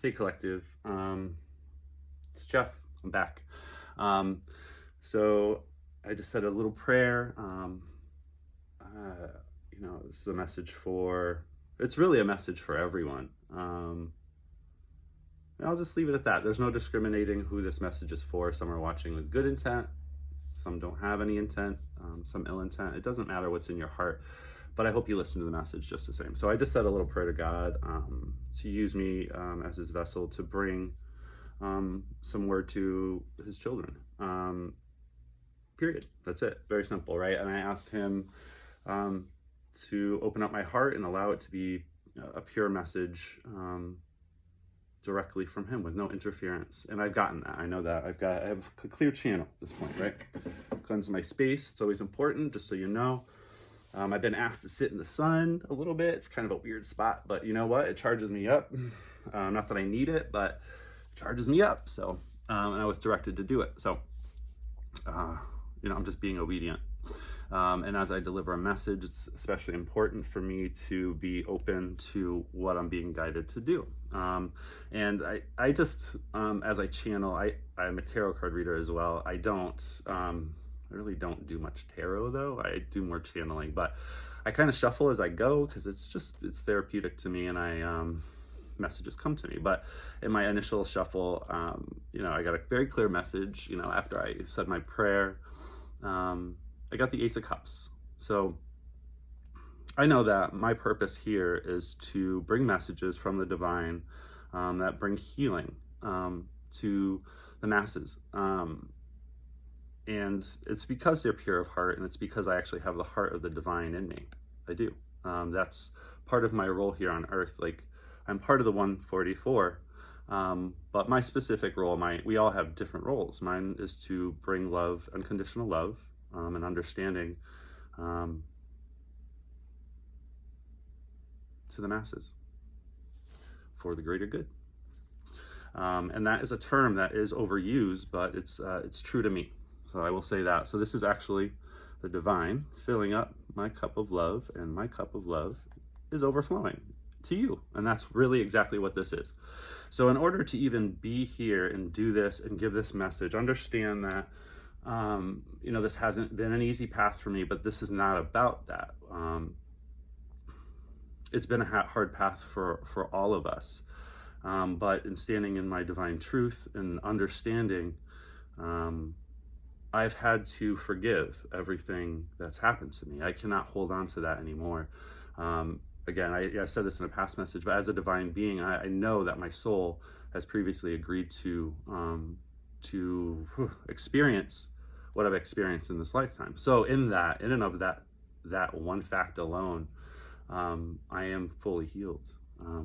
Hey Collective, it's Jeff. I'm back. Um, so I just said a little prayer. This is a message for. It's really a message for everyone. And I'll just leave it at that. There's no discriminating who this message is for. Some are watching with good intent. Some don't have any intent. Some ill intent. It doesn't matter what's in your heart. But I hope you listen to the message just the same. So I just said a little prayer to God to use me as His vessel to bring some word to His children. Period. That's it. Very simple, right? And I asked Him to open up my heart and allow it to be a pure message directly from Him with no interference. And I've gotten that. I know that. I have a clear channel at this point, right? Cleanse my space. It's always important, just so you know. I've been asked to sit in the sun a little bit. It's kind of a weird spot, but you know what? It charges me up. Not that I need it, but it charges me up. So, and I was directed to do it. So, I'm just being obedient. And as I deliver a message, it's especially important for me to be open to what I'm being guided to do. And I just, as I channel, I'm a tarot card reader as well. I really don't do much tarot though. I do more channeling, but I kind of shuffle as I go because it's therapeutic to me, and messages come to me. But in my initial shuffle, I got a very clear message, after I said my prayer. I got the Ace of Cups. So I know that my purpose here is to bring messages from the divine that bring healing to the masses. And it's because they're pure of heart, and it's because I actually have the heart of the divine in me. I do. That's part of my role here on earth. Like, I'm part of the 144, but my specific role, we all have different roles. Mine is to bring love, unconditional love, and understanding to the masses for the greater good. And that is a term that is overused, but it's true to me. So I will say that. So this is actually the divine filling up my cup of love, and my cup of love is overflowing to you. And that's really exactly what this is. So in order to even be here and do this and give this message, understand that, this hasn't been an easy path for me, but this is not about that. It's been a hard path for all of us. But in standing in my divine truth and understanding, I've had to forgive everything that's happened to me. I cannot hold on to that anymore. Again, I said this in a past message, but as a divine being, I know that my soul has previously agreed to experience what I've experienced in this lifetime. So in and of that one fact alone, I am fully healed,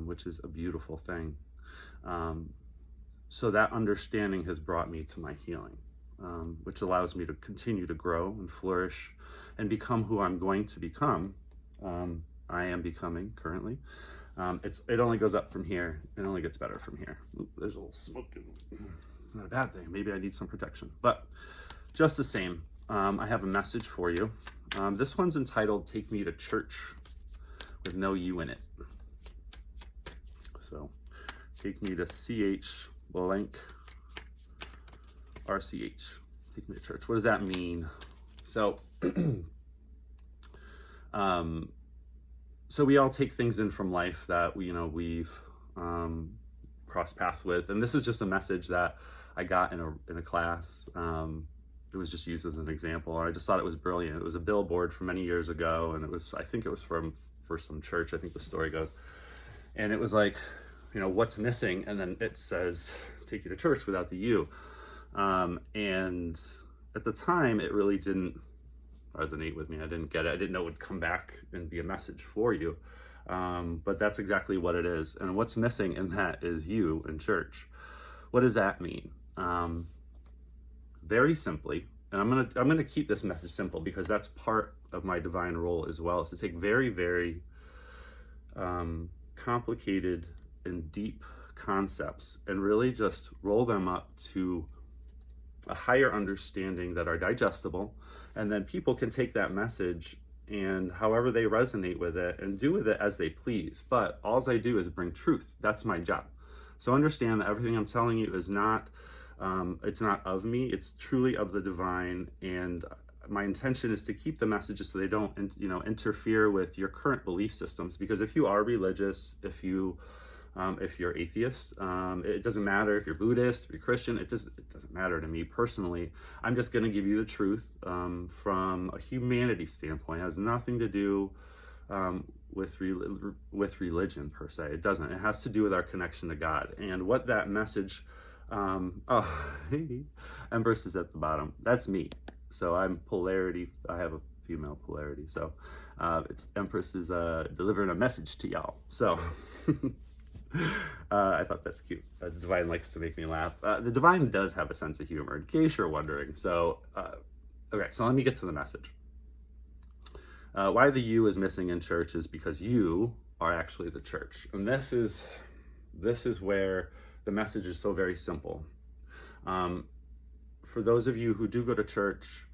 which is a beautiful thing. So that understanding has brought me to my healing. Which allows me to continue to grow and flourish and become who I'm going to become. I am becoming currently. It only goes up from here. It only gets better from here. Ooh, there's a little smoke. It's not a bad thing. Maybe I need some protection. But just the same, I have a message for you. This one's entitled "Take Me to Church," with no U in it. So, take me to CH blank RCH. Take me to church. What does that mean? So, so we all take things in from life that we've crossed paths with, and this is just a message that I got in a class. It was just used as an example, and I just thought it was brilliant. It was a billboard from many years ago, and I think it was for some church. I think the story goes, and it was like, what's missing, and then it says, "Take you to church" without the U. And at the time, it really didn't resonate with me. I didn't get it. I didn't know it would come back and be a message for you. But that's exactly what it is. And what's missing in that is you in church. What does that mean? Very simply, and I'm gonna keep this message simple because that's part of my divine role as well, is to take very, very complicated and deep concepts and really just roll them up to a higher understanding that are digestible, and then people can take that message and however they resonate with it and do with it as they please. But all I do is bring truth. That's my job. So understand that everything I'm telling you is not, it's not of me, it's truly of the divine. And my intention is to keep the messages so they don't, interfere with your current belief systems. Because if you are religious, if you're atheist, it doesn't matter if you're Buddhist, if you're Christian, it doesn't matter to me personally. I'm just going to give you the truth from a humanity standpoint. It has nothing to do with religion per se. It doesn't. It has to do with our connection to God. And what that message, hey, Empress is at the bottom. That's me. So I'm polarity. I have a female polarity. So it's Empress is delivering a message to y'all. So I thought that's cute. The divine likes to make me laugh. The divine does have a sense of humor, in case you're wondering. So, okay, so let me get to the message. Why the you is missing in church is because you are actually the church. And this is where the message is so very simple. For those of you who do go to church,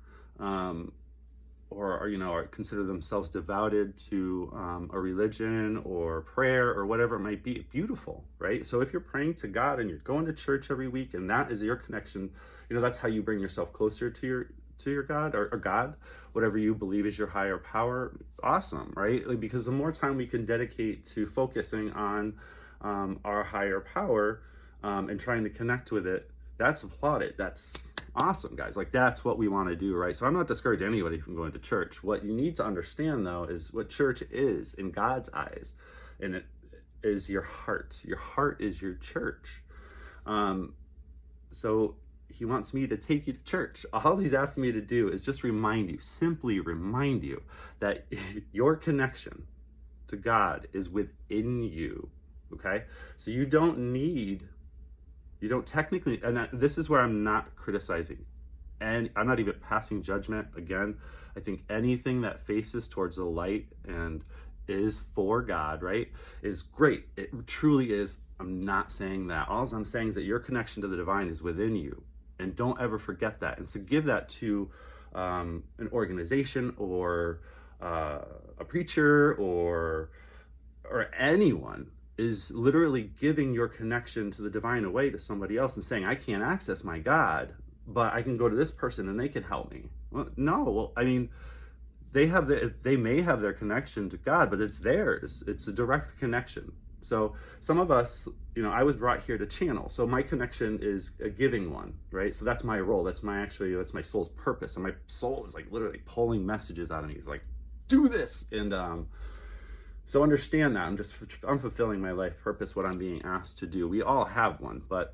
or consider themselves devoted to a religion or prayer or whatever it might be, beautiful, right? So if you're praying to God and you're going to church every week and that is your connection, that's how you bring yourself closer to your God or God, whatever you believe is your higher power. Awesome, right? Because the more time we can dedicate to focusing on our higher power and trying to connect with it, that's applauded. That's awesome, guys. That's what we want to do, right? So I'm not discouraging anybody from going to church. What you need to understand, though, is what church is in God's eyes, and it is your heart. Your heart is your church. So he wants me to take you to church. All he's asking me to do is just simply remind you that your connection to God is within you, okay? So you don't technically, and this is where I'm not criticizing, and I'm not even passing judgment. Again, I think anything that faces towards the light and is for God, right, is great. It truly is. I'm not saying that. All I'm saying is that your connection to the divine is within you, and don't ever forget that. And so give that to an organization or a preacher or anyone. Is literally giving your connection to the divine away to somebody else and saying, I can't access my God, but I can go to this person and they can help me. Well, no, well, I mean, they may have their connection to God, but it's theirs. It's a direct connection. So some of us, I was brought here to channel. So my connection is a giving one, right? So that's my role. That's my soul's purpose. And my soul is literally pulling messages out of me. It's do this. And, so understand that I'm fulfilling my life purpose, what I'm being asked to do. We all have one, but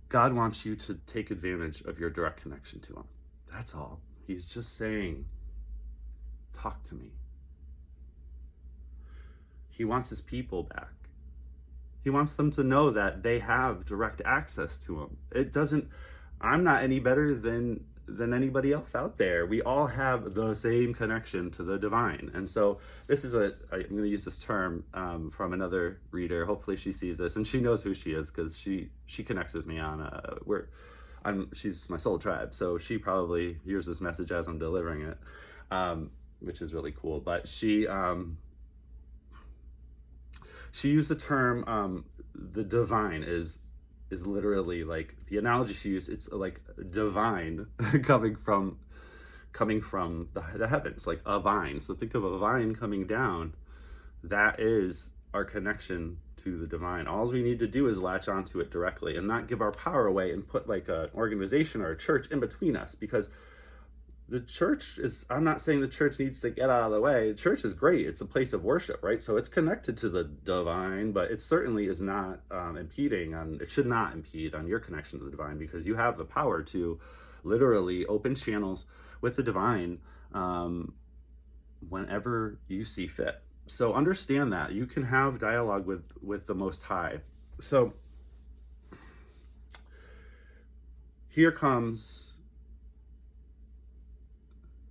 God wants you to take advantage of your direct connection to him. That's all. He's just saying, talk to me. He wants his people back. He wants them to know that they have direct access to him. I'm not any better than anybody else out there. We all have the same connection to the divine. And so this is I'm going to use this term from another reader. Hopefully she sees this and she knows who she is, because she connects with me on she's my soul tribe. So she probably hears this message as I'm delivering it, which is really cool. But she used the term, the divine is literally the analogy she used. It's divine coming from the heavens, like a vine. So think of a vine coming down. That is our connection to the divine. All we need to do is latch onto it directly and not give our power away and put an organization or a church in between us, because the church I'm not saying the church needs to get out of the way. The church is great. It's a place of worship, right? So it's connected to the divine, but it certainly is not it should not impede on your connection to the divine, because you have the power to literally open channels with the divine whenever you see fit. So understand that you can have dialogue with the Most High. So here comes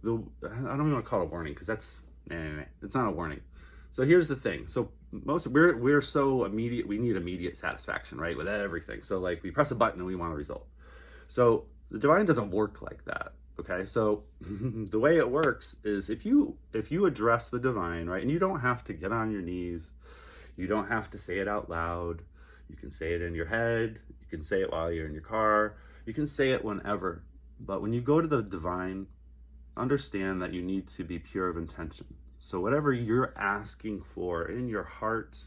I don't even want to call it a warning, because it's not a warning. So here's the thing. So we're so immediate. We need immediate satisfaction, right? With everything. So we press a button and we want a result. So the divine doesn't work like that. Okay. So the way it works is if you address the divine, right, and you don't have to get on your knees, You don't have to say it out loud. You can say it in your head. You can say it while you're in your car. You can say it whenever. But when you go to the divine, understand that you need to be pure of intention. So whatever you're asking for in your heart,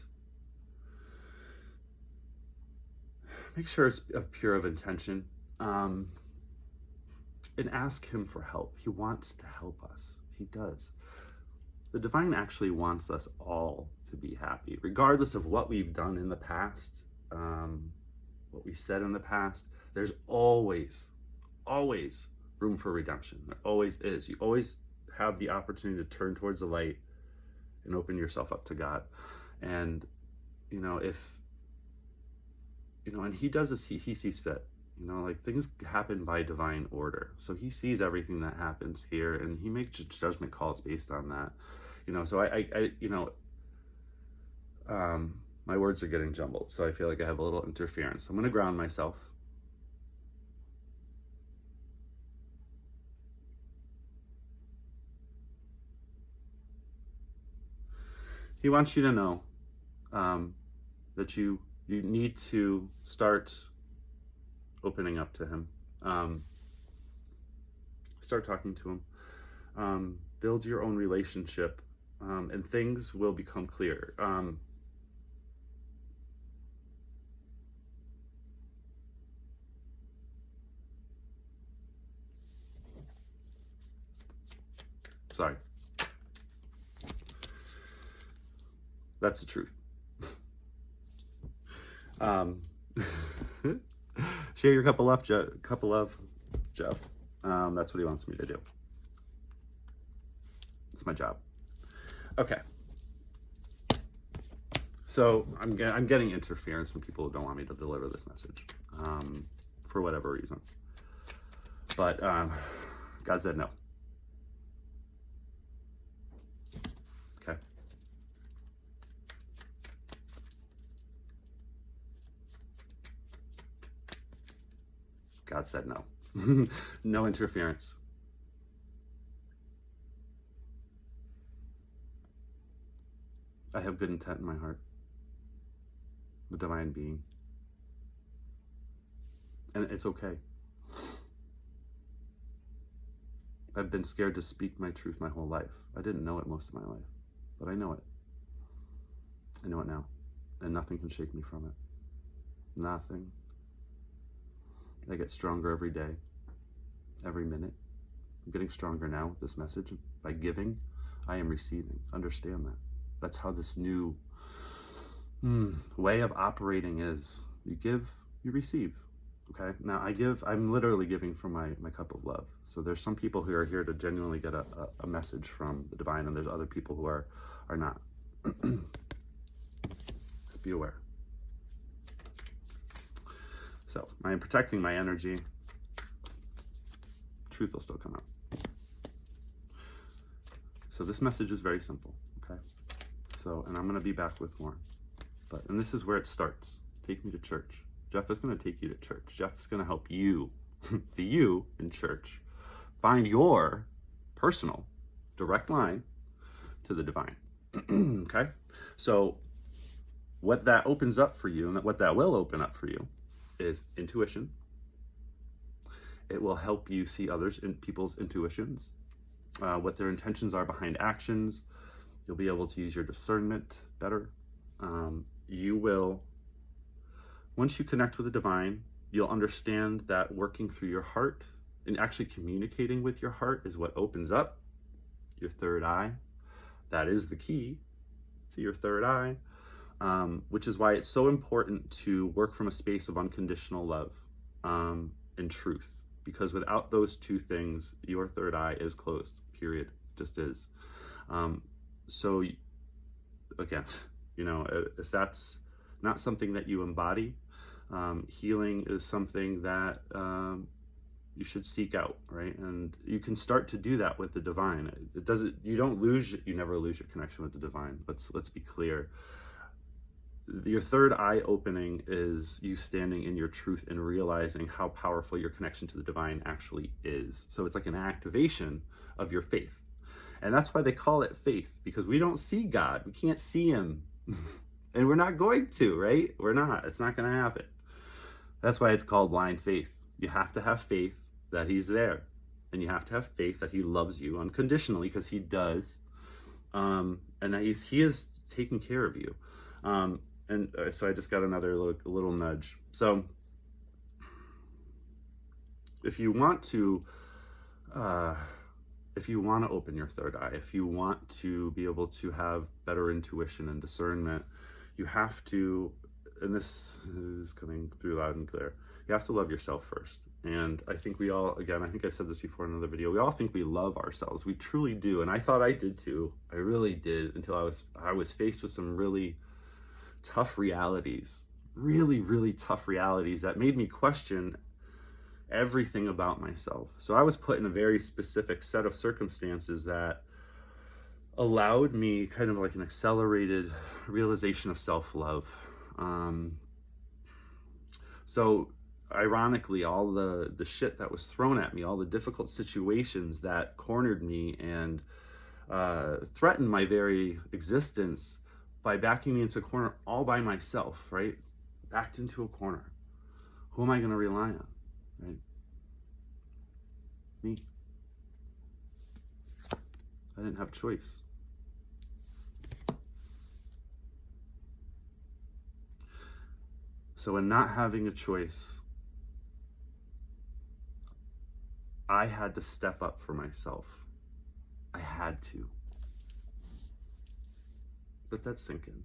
make sure it's pure of intention. And ask him for help. He wants to help us. He does. The divine actually wants us all to be happy, regardless of what we've done in the past, what we said in the past. There's always room for redemption. There always is. You always have the opportunity to turn towards the light and open yourself up to God. And, and he does as he sees fit. Like things happen by divine order. So he sees everything that happens here and he makes judgment calls based on that. So my words are getting jumbled. So I feel like I have a little interference. I'm going to ground myself. He wants you to know that you need to start opening up to him. Start talking to him. Build your own relationship, and things will become clear. Sorry. That's the truth. Share your cup of love, Jeff. That's what he wants me to do. It's my job. Okay. So I'm getting interference from people who don't want me to deliver this message, for whatever reason. But God said no. Okay. God said no. No interference. I have good intent in my heart. The divine being. And it's okay. I've been scared to speak my truth my whole life. I didn't know it most of my life, but I know it. I know it now. And nothing can shake me from it. Nothing. I get stronger every day, every minute. I'm getting stronger now with this message. By giving, I am receiving. Understand that. That's how this new way of operating is. You give, you receive. Okay? Now I'm literally giving from my cup of love. So there's some people who are here to genuinely get a message from the divine, and there's other people who are not. Just be aware. So I am protecting my energy. Truth will still come out. So this message is very simple, okay? So, and I'm going to be back with more. And this is where it starts. Take me to church. Jeff is going to take you to church. Jeff's going to help you, the you in church, find your personal direct line to the divine. Okay? So what that opens up for you, and what that will open up for you, is intuition. It will help you see people's intuitions, what their intentions are behind actions. You'll be able to use your discernment better. You will, once you connect with the divine, you'll understand that working through your heart and actually communicating with your heart is what opens up your third eye. That is the key to your third eye. Which is why it's so important to work from a space of unconditional love and truth. Because without those two things, your third eye is closed, period. Just is. So, again, if that's not something that you embody, healing is something that you should seek out, right? And you can start to do that with the divine. You never lose your connection with the divine. Let's be clear. Your third eye opening is you standing in your truth and realizing how powerful your connection to the divine actually is. So it's like an activation of your faith. And that's why they call it faith, because we don't see God. We can't see him. And we're not going to, right? We're not. It's not going to happen. That's why it's called blind faith. You have to have faith that he's there. And you have to have faith that he loves you unconditionally, because he does. And that he is taking care of you. So I just got another little nudge. So if you want to open your third eye, if you want to be able to have better intuition and discernment, you have to, and this is coming through loud and clear, you have to love yourself first. And I think we all, again, I think I've said this before in another video, we all think we love ourselves. We truly do. And I thought I did too. I really did, until I was faced with some really tough realities, really tough realities that made me question everything about myself. So I was put in a very specific set of circumstances that allowed me kind of like an accelerated realization of self-love. So ironically, all the shit that was thrown at me, all the difficult situations that cornered me and threatened my very existence by backing me into a corner all by myself, right? Backed into a corner. Who am I going to rely on, right? Me. I didn't have a choice. So in not having a choice, I had to step up for myself. I had to. Let that sink in.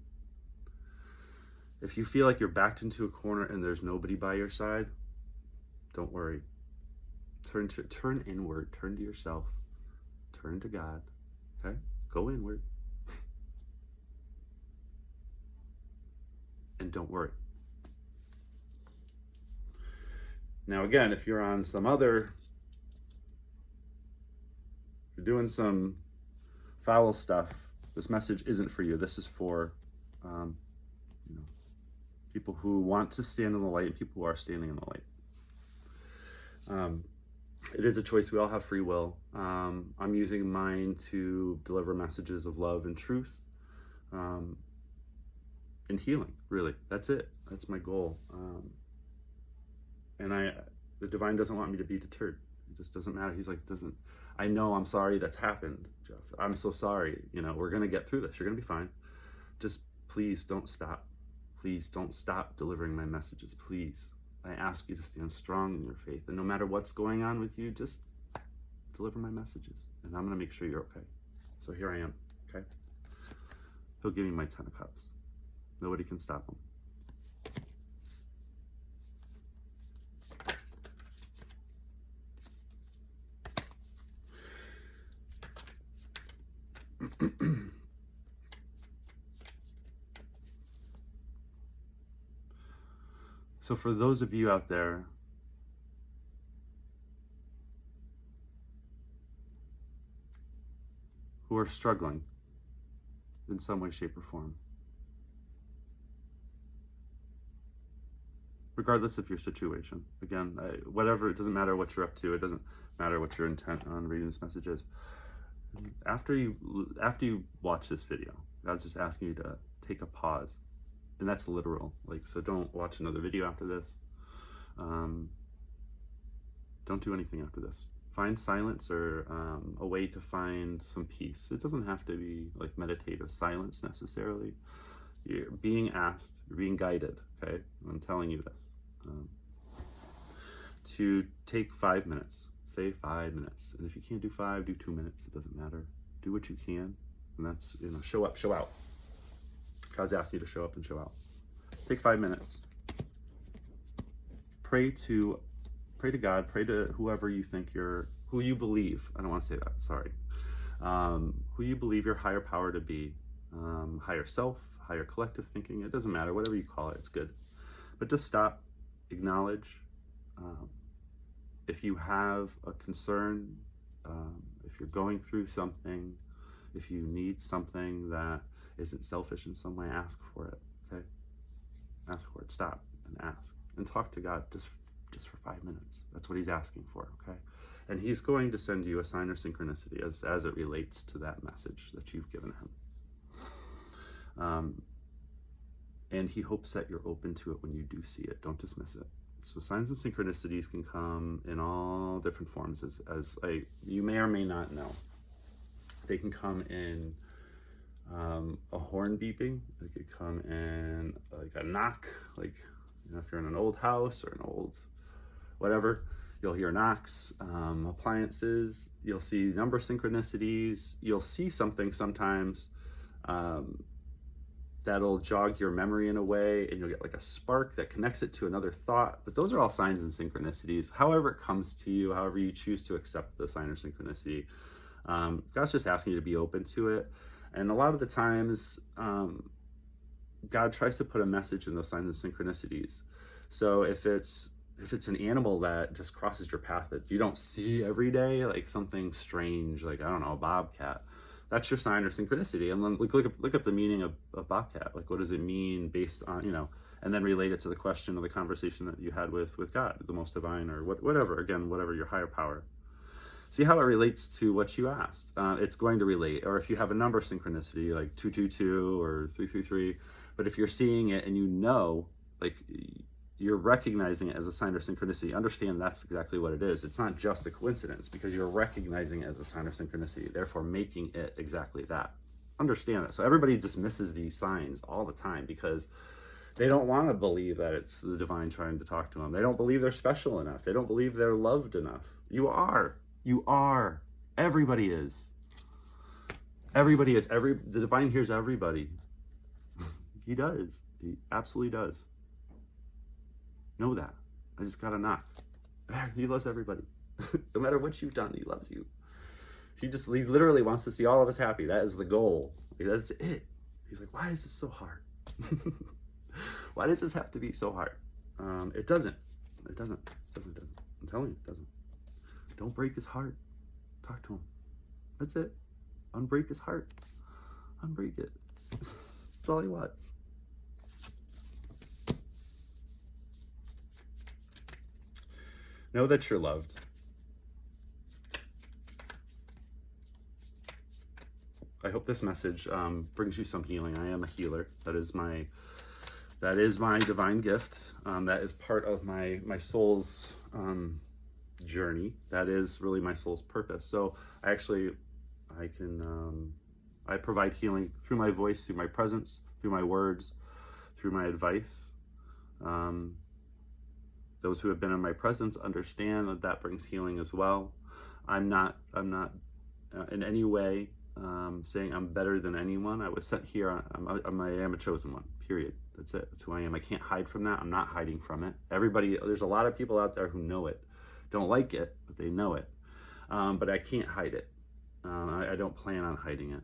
If you feel like you're backed into a corner and there's nobody by your side, don't worry. Turn inward, turn to yourself, turn to God, okay? Go inward. And don't worry. Now again, if you're on you're doing some foul stuff, this message isn't for you. This is for people who want to stand in the light and people who are standing in the light. It is a choice. We all have free will. I'm using mine to deliver messages of love and truth, and healing, really. That's it. That's my goal. And the divine doesn't want me to be deterred. It just doesn't matter. He's like, I know, I'm sorry that's happened, Jeff. I'm so sorry. We're going to get through this. You're going to be fine. Just please don't stop. Please don't stop delivering my messages. Please. I ask you to stand strong in your faith. And no matter what's going on with you, just deliver my messages. And I'm going to make sure you're okay. So here I am, okay? He'll give me my 10 of Cups. Nobody can stop him. So for those of you out there who are struggling in some way, shape, or form, regardless of your situation, again, whatever, it doesn't matter what you're up to, it doesn't matter what your intent on reading this message is. After you watch this video, God's just asking you to take a pause. And that's literal, so don't watch another video after this. Don't do anything after this. Find silence or a way to find some peace. It doesn't have to be meditative silence necessarily. You're being asked, you're being guided, okay? I'm telling you this. To take 5 minutes, say 5 minutes. And if you can't do 5, do 2 minutes, it doesn't matter. Do what you can, and that's, show up, show out. God's asking you to show up and show out. Take 5 minutes. Pray to God, pray to whoever you think who you believe, I don't want to say that, sorry. Who you believe your higher power to be, higher self, higher collective thinking, it doesn't matter, whatever you call it, it's good. But just stop, acknowledge. If you have a concern, if you're going through something, if you need something that isn't selfish in some way, ask for it, okay? Ask for it, stop and ask. And talk to God just for 5 minutes. That's what he's asking for, okay? And he's going to send you a sign or synchronicity as it relates to that message that you've given him. And he hopes that you're open to it when you do see it. Don't dismiss it. So signs and synchronicities can come in all different forms, as you may or may not know. They can come in a horn beeping. They could come in like a knock, like, you know, if you're in an old house or an old whatever, you'll hear knocks, appliances. You'll see number synchronicities. You'll see something sometimes that'll jog your memory in a way, and you'll get like a spark that connects it to another thought. But those are all signs and synchronicities. However it comes to you, however you choose to accept the sign or synchronicity, God's just asking you to be open to it. And a lot of the times, God tries to put a message in those signs and synchronicities. So if it's an animal that just crosses your path that you don't see every day, like something strange, like, I don't know, a bobcat, that's your sign or synchronicity. And then look up the meaning of bobcat. Like, what does it mean based on, you know, and then relate it to the question of the conversation that you had with God, the most divine, or whatever, again, whatever your higher power. See how it relates to what you asked. It's going to relate. Or if you have a number synchronicity, like 222 or 333, but if you're seeing it and you know, like, you're recognizing it as a sign or synchronicity, understand that's exactly what it is. It's not just a coincidence, because you're recognizing it as a sign or synchronicity, therefore making it exactly that. Understand that. So everybody dismisses these signs all the time because they don't want to believe that it's the divine trying to talk to them. They don't believe they're special enough. They don't believe they're loved enough. You are. You are. Everybody is. Everybody is. The divine hears everybody. He does. He absolutely does. Know that. I just got a knock. He loves everybody. No matter what you've done, he loves you. He literally wants to see all of us happy. That is the goal. That's it. He's like, why is this so hard? Why does this have to be so hard? It doesn't. It doesn't. I'm telling you, it doesn't. Don't break his heart. Talk to him. That's it. Unbreak his heart. Unbreak it. That's all he wants. Know that you're loved. I hope this message brings you some healing. I am a healer. That is my divine gift. That is part of my soul's journey. That is really my soul's purpose. So I provide healing through my voice, through my presence, through my words, through my advice. Those who have been in my presence understand that brings healing as well. I'm not in any way saying I'm better than anyone. I was sent here. I am a chosen one, period. That's it. That's who I am. I can't hide from that. I'm not hiding from it. There's a lot of people out there who know it. Don't like it, but they know it. But I can't hide it. I don't plan on hiding it.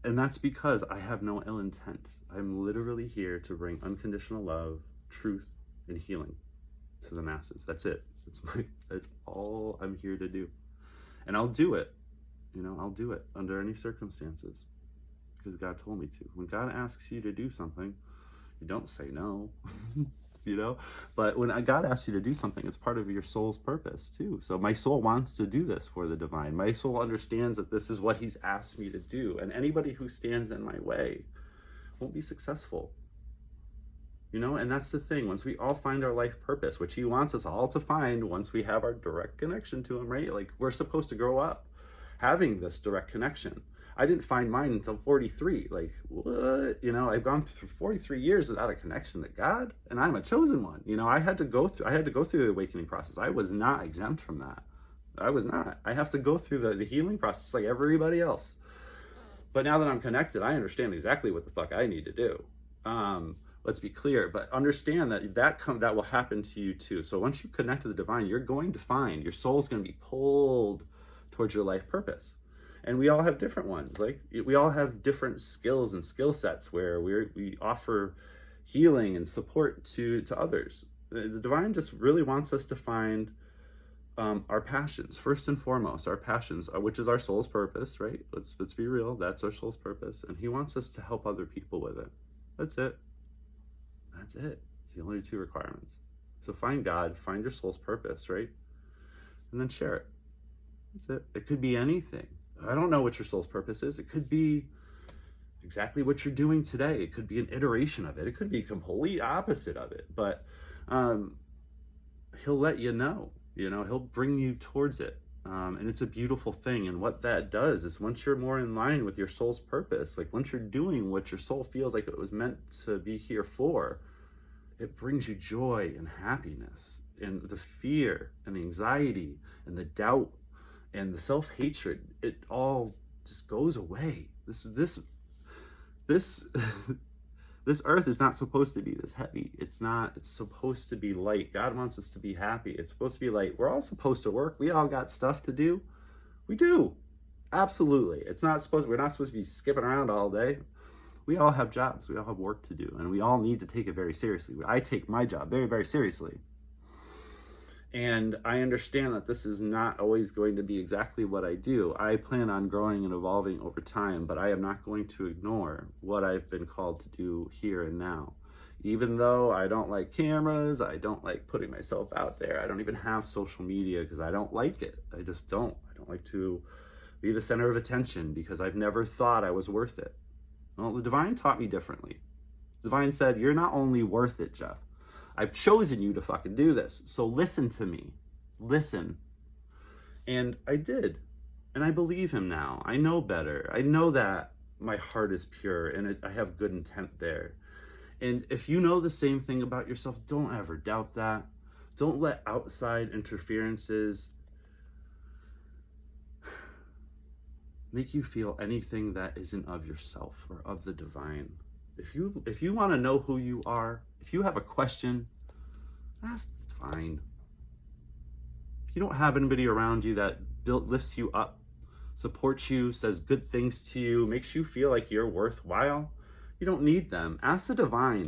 And that's because I have no ill intent. I'm literally here to bring unconditional love, truth, and healing to the masses. That's it. That's all I'm here to do. And I'll do it. I'll do it under any circumstances because God told me to. When God asks you to do something, you don't say no. But when God asks you to do something, it's part of your soul's purpose too. So my soul wants to do this for the divine. My soul understands that this is what he's asked me to do. And anybody who stands in my way won't be successful. And that's the thing. Once we all find our life purpose, which he wants us all to find once we have our direct connection to him, right? Like, we're supposed to grow up having this direct connection. I didn't find mine until 43. Like, what? I've gone through 43 years without a connection to God, and I'm a chosen one. I had to go through the awakening process. I was not exempt from that. I was not. I have to go through the healing process like everybody else. But now that I'm connected, I understand exactly what the fuck I need to do. Let's be clear, but understand that will happen to you too. So once you connect to the divine, you're going to find your soul's going to be pulled towards your life purpose. And we all have different ones. Like, we all have different skills and skill sets where we offer healing and support to others. The divine just really wants us to find our passions, first and foremost, our passions, which is our soul's purpose, right? Let's be real. That's our soul's purpose. And he wants us to help other people with it. That's it. That's it. It's the only two requirements. So find God, find your soul's purpose, right? And then share it. That's it. It could be anything. I don't know what your soul's purpose is. It could be exactly what you're doing today. It could be an iteration of it. It could be complete opposite of it, but he'll let you know, he'll bring you towards it. And it's a beautiful thing. And what that does is once you're more in line with your soul's purpose, like once you're doing what your soul feels like it was meant to be here for, it brings you joy and happiness, and the fear and the anxiety and the doubt and the self-hatred. It all just goes away. This this earth is not supposed to be this heavy. It's not. It's supposed to be light. God wants us to be happy. It's supposed to be light. We're all supposed to work. We all got stuff to do. We do. Absolutely. We're not supposed to be skipping around all day. We all have jobs. We all have work to do, and we all need to take it very seriously. I take my job very, very seriously. And I understand that this is not always going to be exactly what I do. I plan on growing and evolving over time, but I am not going to ignore what I've been called to do here and now. Even though I don't like cameras, I don't like putting myself out there. I don't even have social media because I don't like it. I just don't. I don't like to be the center of attention because I've never thought I was worth it. Well, the divine taught me differently. The divine said, you're not only worth it, Jeff. I've chosen you to fucking do this. So listen to me. Listen. And I did. And I believe him now. I know better. I know that my heart is pure and I have good intent there. And if you know the same thing about yourself, don't ever doubt that. Don't let outside interferences make you feel anything that isn't of yourself or of the divine. If you want to know who you are, if you have a question, that's fine. If you don't have anybody around you that lifts you up, supports you, says good things to you, makes you feel like you're worthwhile, you don't need them. Ask the divine.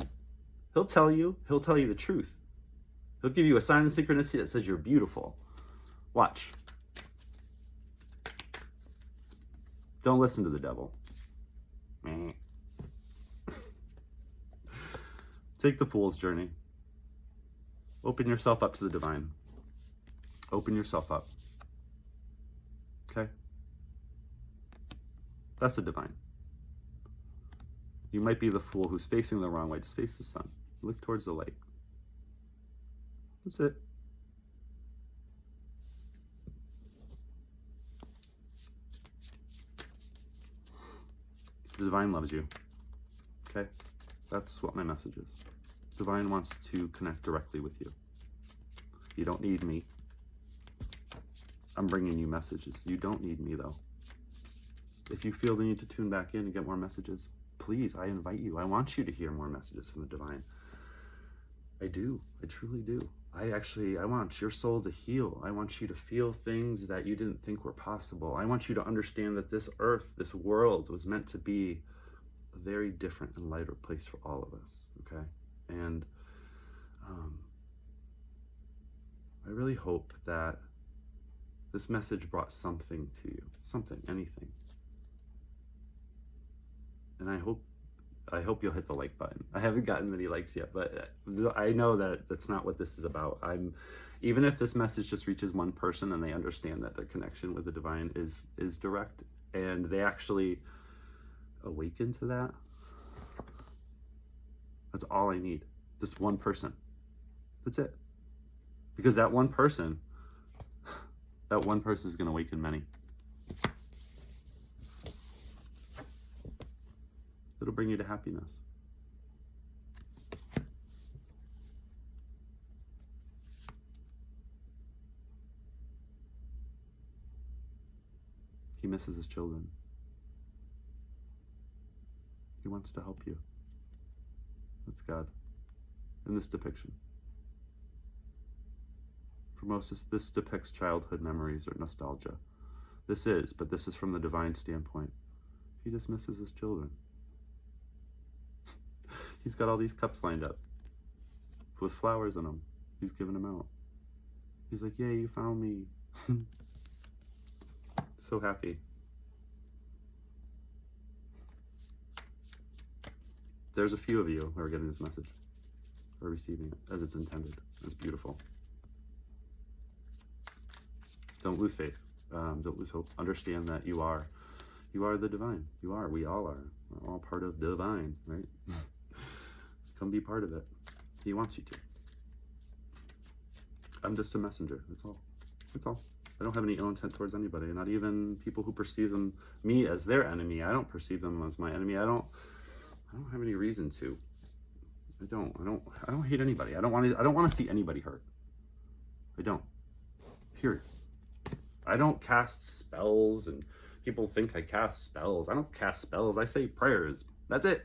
He'll tell you the truth. He'll give you a sign of synchronicity that says you're beautiful. Watch. Don't listen to the devil. Take the fool's journey. Open yourself up to the divine. Open yourself up. Okay? That's the divine. You might be the fool who's facing the wrong way. Just face the sun. Look towards the light. That's it. The divine loves you. Okay? That's what my message is. Divine wants to connect directly with you. You don't need me. I'm bringing you messages. You don't need me, though. If you feel the need to tune back in and get more messages, please, I invite you. I want you to hear more messages from the divine. I do. I truly do. I want your soul to heal. I want you to feel things that you didn't think were possible. I want you to understand that this earth, this world was meant to be a very different and lighter place for all of us, okay? And I really hope that this message brought something to you, anything. And I hope you'll hit the like button. I haven't gotten many likes yet, but I know that that's not what this is about. Even if this message just reaches one person and they understand that their connection with the divine is direct and they actually awaken to that, that's all I need. Just one person. That's it. Because that one person is going to awaken many. It'll bring you to happiness. He misses his children. He wants to help you. That's God in this depiction. For most, this depicts childhood memories or nostalgia. This is from the divine standpoint. He just misses his children. He's got all these cups lined up with flowers in them. He's giving them out. He's like, yay, you found me. So happy. There's a few of you who are getting this message, or receiving it as it's intended. It's beautiful. Don't lose faith. Don't lose hope. Understand that you are You are the divine. You are. We all are. We're all part of divine, right? Come be part of it. He wants you to. I'm just a messenger. That's all. That's all. I don't have any ill intent towards anybody, not even people who perceive me as their enemy. I don't perceive them as my enemy. I don't have any reason to. I don't hate anybody. I don't want to see anybody hurt. I don't. Period. I don't cast spells, and people think I cast spells. I don't cast spells. I say prayers. That's it.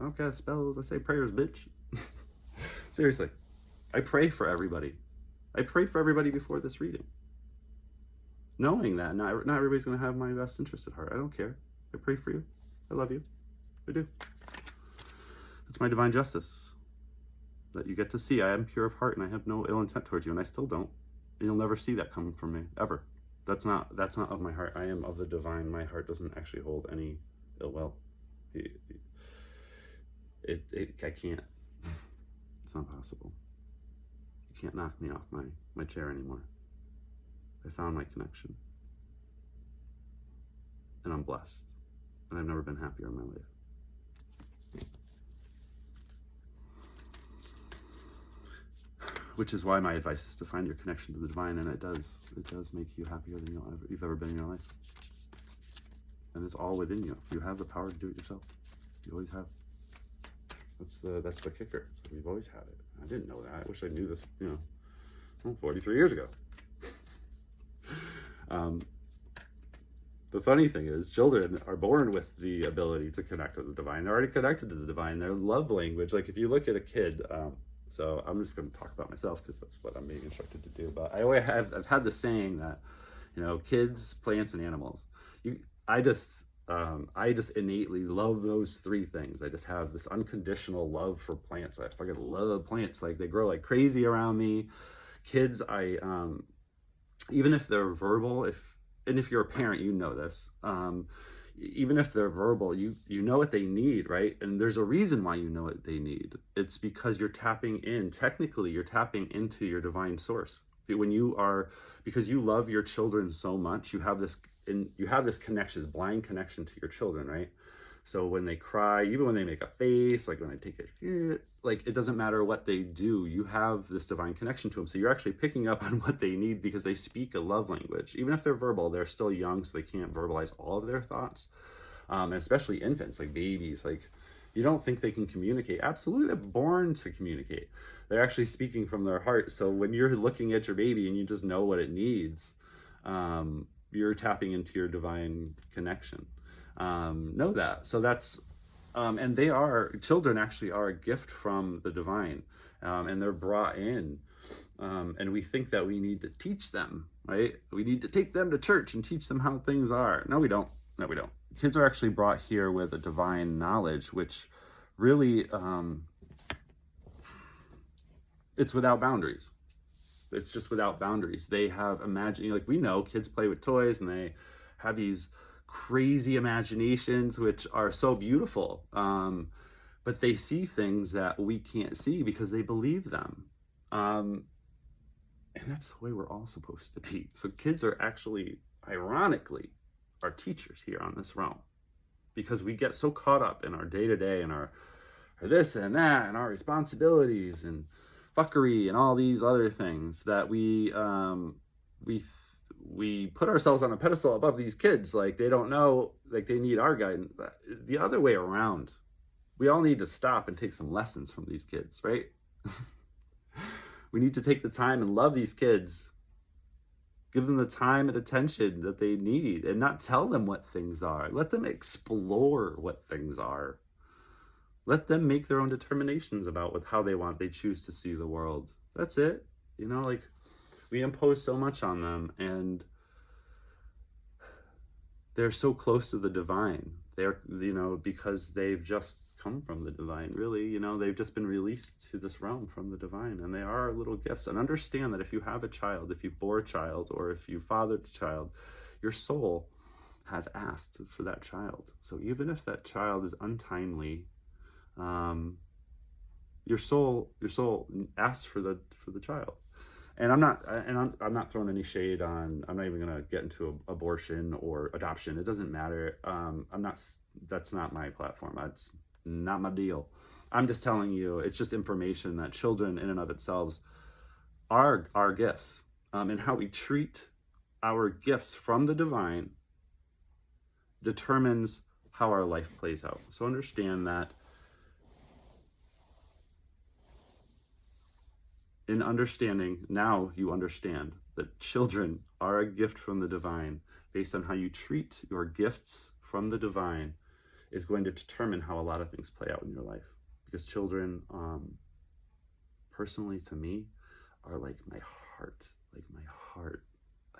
I don't cast spells. I say prayers, bitch. Seriously. I pray for everybody. I prayed for everybody before this reading, knowing that not everybody's going to have my best interest at heart. I don't care. I pray for you. I love you. I do. It's my divine justice that you get to see. I am pure of heart and I have no ill intent towards you, and I still don't. And you'll never see that come from me, ever. That's not of my heart. I am of the divine. My heart doesn't actually hold any ill will. I can't. It's not possible. You can't knock me off my chair anymore. I found my connection. And I'm blessed. And I've never been happier in my life. Which is why my advice is to find your connection to the divine, and it does make you happier than you've ever been in your life. And it's all within you. You have the power to do it yourself. You always have. That's the kicker. So we've always had it. I didn't know that. I wish I knew this, 43 years ago. The funny thing is, children are born with the ability to connect with the divine. They're already connected to the divine. Their love language, like if you look at a kid, so I'm just going to talk about myself because that's what I'm being instructed to do. But I've had the saying that, kids, plants, and animals. I just innately love those three things. I just have this unconditional love for plants. I fucking love plants. Like, they grow like crazy around me. Kids, even if they're verbal, if you're a parent, you know this. Even if they're verbal, you know what they need, right? And there's a reason why you know what they need. It's because you're tapping into your divine source. Because you love your children so much, you have this connection, this blind connection to your children, right? So when they cry, even when they make a face, like when they take a shit, like it doesn't matter what they do, you have this divine connection to them. So you're actually picking up on what they need because they speak a love language. Even if they're verbal, they're still young, so they can't verbalize all of their thoughts. And especially infants, like babies, like you don't think they can communicate. Absolutely, they're born to communicate. They're actually speaking from their heart. So when you're looking at your baby and you just know what it needs, you're tapping into your divine connection. Know that. So that's, and children actually are a gift from the divine, and they're brought in, and we think that we need to teach them, right? We need to take them to church and teach them how things are. No, we don't. Kids are actually brought here with a divine knowledge, which really, it's without boundaries. It's just without boundaries. They have we know kids play with toys and they have these crazy imaginations, which are so beautiful. But they see things that we can't see because they believe them. And that's the way we're all supposed to be. So kids are actually, ironically, our teachers here on this realm, because we get so caught up in our day-to-day and our this and that and our responsibilities and fuckery and all these other things that we put ourselves on a pedestal above these kids. Like, they don't know, like they need our guidance. The other way around, we all need to stop and take some lessons from these kids, right? We need to take the time and love these kids, give them the time and attention that they need, and not tell them what things are. Let them explore what things are. Let them make their own determinations about how they choose to see the world. That's it. We impose so much on them, and they're so close to the divine. They're, because they've just come from the divine, really, they've just been released to this realm from the divine, and they are little gifts. And understand that if you have a child, if you bore a child, or if you fathered a child, your soul has asked for that child. So even if that child is untimely, your soul asks for the child. And I'm not throwing any shade on. I'm not even going to get into abortion or adoption. It doesn't matter. That's not my platform. That's not my deal. I'm just telling you, it's just information that children in and of themselves are our gifts, and how we treat our gifts from the divine determines how our life plays out. So understand that in understanding, now you understand that children are a gift from the divine. Based on how you treat your gifts from the divine is going to determine how a lot of things play out in your life. Because children, personally to me, are like my heart,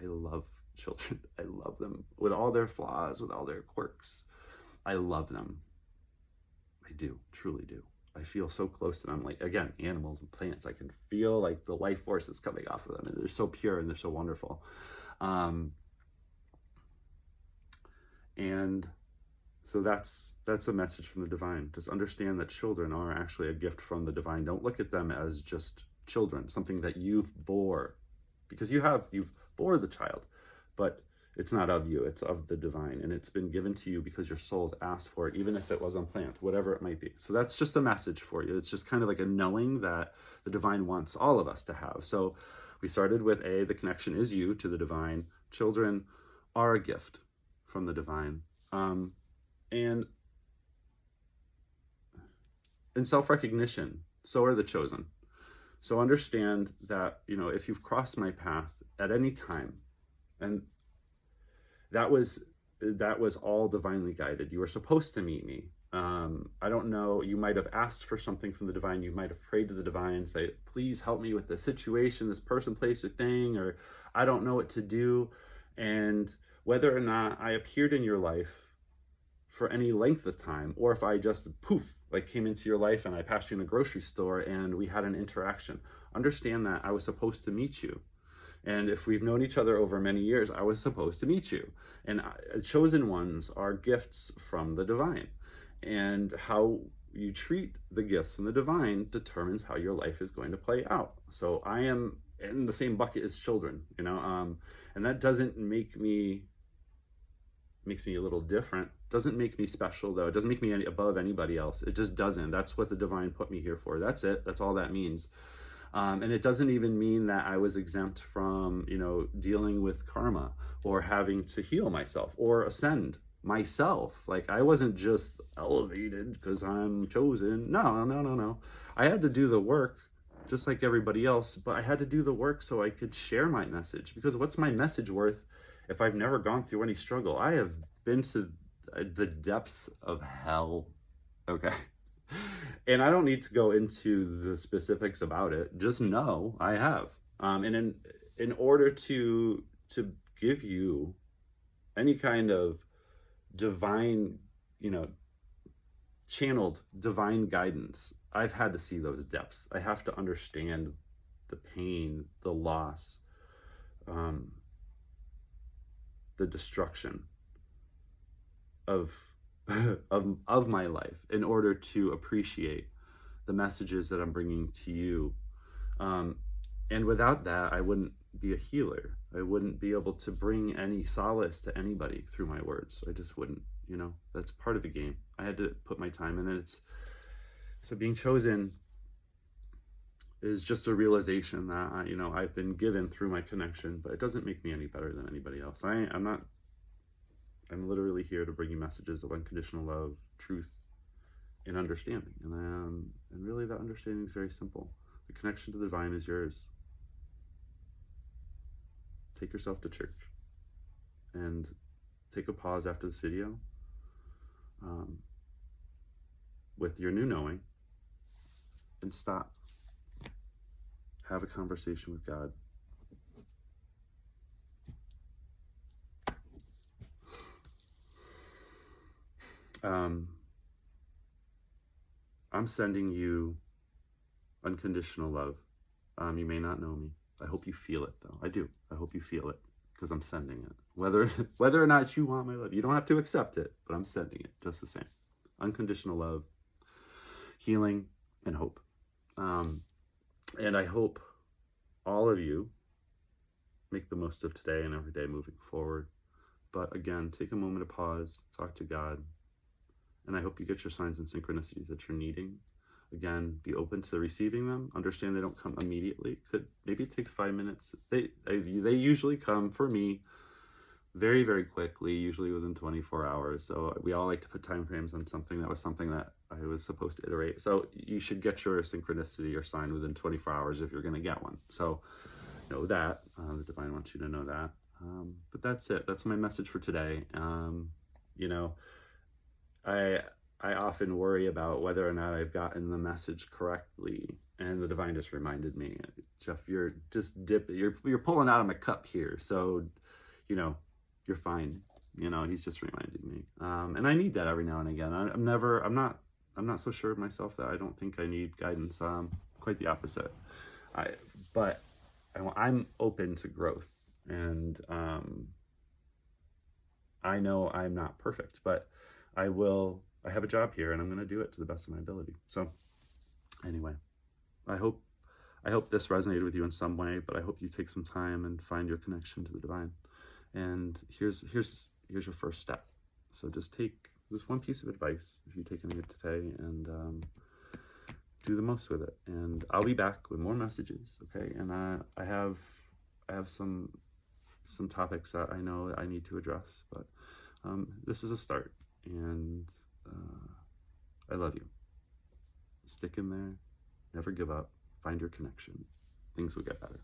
I love children. I love them with all their flaws, with all their quirks. I love them. I do, truly do. I feel so close to them, like, again, animals and plants. I can feel like the life force is coming off of them, and they're so pure and they're so wonderful. And so that's a message from the divine. Just understand that children are actually a gift from the divine. Don't look at them as just children, something that you've bore, because you've bore the child, but it's not of you, it's of the divine, and it's been given to you because your soul's asked for it, even if it was unplanned, whatever it might be. So that's just a message for you. It's just kind of like a knowing that the divine wants all of us to have. So we started with the connection is you to the divine. Children are a gift from the divine. And in self-recognition, so are the chosen. So understand that, if you've crossed my path at any time, and that was all divinely guided. You were supposed to meet me. I don't know, you might have asked for something from the divine. You might have prayed to the divine, say, please help me with this situation, this person, place, or thing, or I don't know what to do. And whether or not I appeared in your life for any length of time, or if I just came into your life and I passed you in a grocery store and we had an interaction, understand that I was supposed to meet you. And if we've known each other over many years, I was supposed to meet you. And chosen ones are gifts from the divine. And how you treat the gifts from the divine determines how your life is going to play out. So I am in the same bucket as children, and that doesn't makes me a little different. Doesn't make me special, though. It doesn't make me above anybody else. It just doesn't. That's what the divine put me here for. That's it. That's all that means. And it doesn't even mean that I was exempt from, dealing with karma or having to heal myself or ascend myself. Like, I wasn't just elevated because I'm chosen. No. I had to do the work just like everybody else, but I had to do the work so I could share my message. Because what's my message worth if I've never gone through any struggle? I have been to the depths of hell, okay? And I don't need to go into the specifics about it. Just know I have. And in order to give you any kind of divine, channeled divine guidance, I've had to see those depths. I have to understand the pain, the loss, the destruction of my life in order to appreciate the messages that I'm bringing to you. And without that, I wouldn't be a healer. I wouldn't be able to bring any solace to anybody through my words. I just wouldn't, that's part of the game. I had to put my time in it. So being chosen is just a realization that, I've been given through my connection, but it doesn't make me any better than anybody else. I'm literally here to bring you messages of unconditional love, truth, and understanding. And really that understanding is very simple. The connection to the divine is yours. Take yourself to church and take a pause after this video with your new knowing and stop. Have a conversation with God. I'm sending you unconditional love. You may not know me. I hope you feel it, though. I do. I hope you feel it because I'm sending it. Whether or not you want my love, you don't have to accept it, but I'm sending it just the same. Unconditional love, healing, and hope. And I hope all of you make the most of today and every day moving forward. But again, take a moment to pause, talk to God, and I hope you get your signs and synchronicities that you're needing. Again, be open to receiving them. Understand they don't come immediately. Maybe it takes 5 minutes. They usually come for me very, very quickly, usually within 24 hours. So we all like to put time frames on something that I was supposed to iterate. So you should get your synchronicity or sign within 24 hours if you're going to get one. So know that. The divine wants you to know that. But that's it. That's my message for today. I often worry about whether or not I've gotten the message correctly, and the divine just reminded me, Jeff, you're just you're pulling out of my cup here, so you're fine. He's just reminding me, and I need that every now and again. I'm not so sure of myself that I don't think I need guidance. Quite the opposite. But I'm open to growth, and I know I'm not perfect, but I have a job here, and I'm going to do it to the best of my ability. So anyway, I hope this resonated with you in some way, but I hope you take some time and find your connection to the divine. And here's your first step. So just take this one piece of advice, if you take any of it today, and do the most with it. And I'll be back with more messages, okay? And I have some topics that I know I need to address, but this is a start, and I love you. Stick in there, never give up, find your connection. Things will get better.